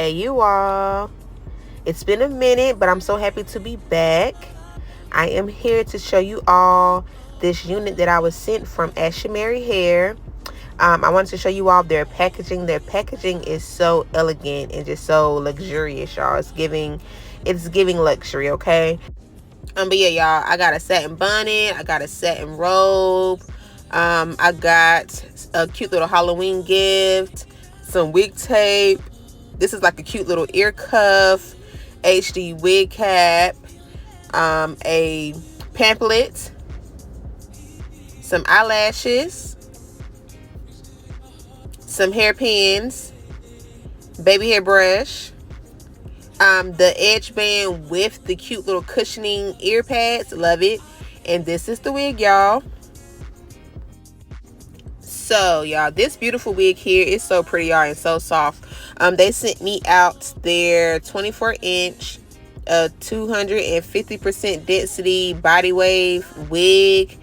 Hey you all, it's been a minute, but I'm so happy to be back. I am here to show you all this unit that I was sent from Ashimary Hair. I wanted to show you all their packaging. Their packaging is so elegant and just so luxurious, y'all. It's giving luxury, okay? But yeah, y'all, I got a satin bonnet, I got a satin robe, I got a cute little Halloween gift, some wig tape. This is like a cute little ear cuff, HD wig cap, a pamphlet, some eyelashes, some hairpins, baby hair brush, the edge band with the cute little cushioning ear pads. Love it. And this is the wig, y'all. So y'all, this beautiful wig here is so pretty, y'all, and so soft. They sent me out their 24-inch 250% density body wave wig.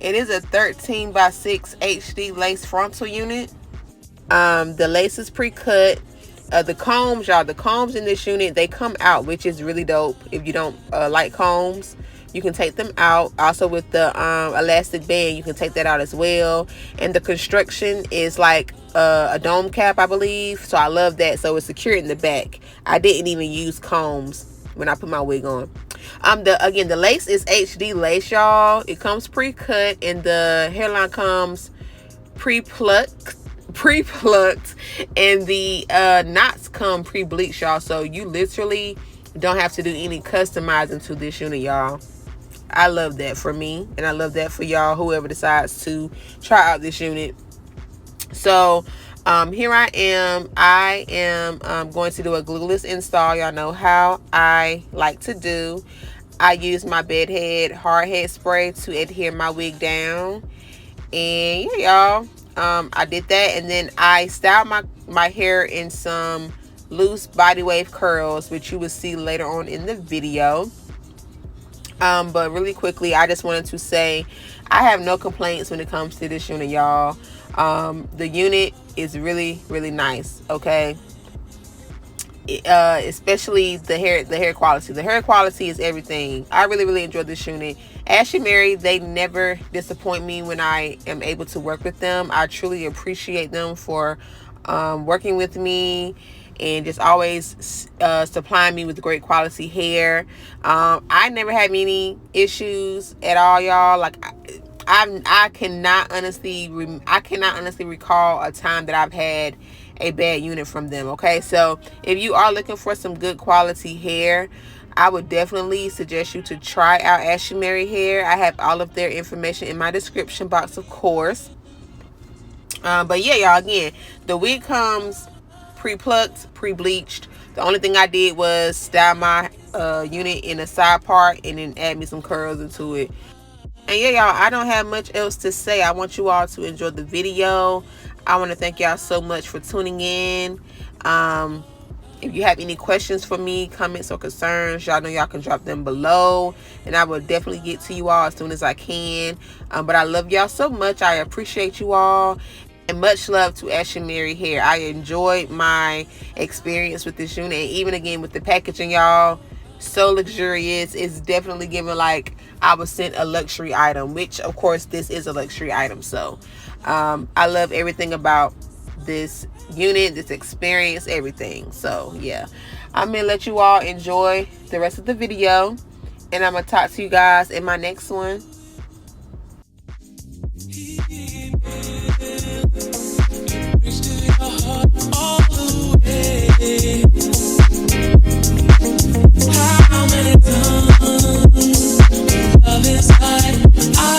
It is a 13x6 HD lace frontal unit. The lace is pre-cut. The combs, y'all, the combs in this unit, they come out, which is really dope. If you don't like combs, you can take them out. Also with the elastic band, you can take that out as well. And the construction is like a dome cap, I believe. So I love that. So it's secure in the back. I didn't even use combs when I put my wig on. The lace is HD lace, y'all. It comes pre-cut and the hairline comes pre-plucked, and the knots come pre-bleached, y'all. So you literally don't have to do any customizing to this unit, y'all. I love that for me, and I love that for y'all, whoever decides to try out this unit. So here I am going to do a glueless install. Y'all know how I like to do. I use my bedhead hard head spray to adhere my wig down, and yeah, y'all, I did that, and then I styled my hair in some loose body wave curls, which you will see later on in the video. But really quickly, I just wanted to say I have no complaints when it comes to this unit, y'all. The unit is really, really nice, okay? Especially the hair quality. The hair quality is everything. I really, really enjoyed this unit. Ashimary, they never disappoint me when I am able to work with them. I truly appreciate them for working with me and just always supplying me with great quality hair. I never had many issues at all, y'all. Like I cannot honestly recall a time that I've had a bad unit from them. Okay, so if you are looking for some good quality hair, I would definitely suggest you to try out Ashimary Hair. I have all of their information in my description box, of course. But yeah, y'all, again, the wig comes pre-plucked, pre-bleached. The only thing I did was style my unit in a side part and then add me some curls into it. And yeah, y'all, I don't have much else to say. I want you all to enjoy the video. I want to thank y'all so much for tuning in. If you have any questions for me, comments or concerns, y'all know y'all can drop them below, and I will definitely get to you all as soon as I can. But I love y'all so much. I appreciate you all, and much love to Ashimary Hair. I enjoyed my experience with this unit, and even again with the packaging, y'all, so luxurious. It's definitely giving like I was sent a luxury item, which of course this is a luxury item. So I love everything about this unit, this experience, everything. So yeah, I'm gonna let you all enjoy the rest of the video, and I'm gonna talk to you guys in my next one. How many times love inside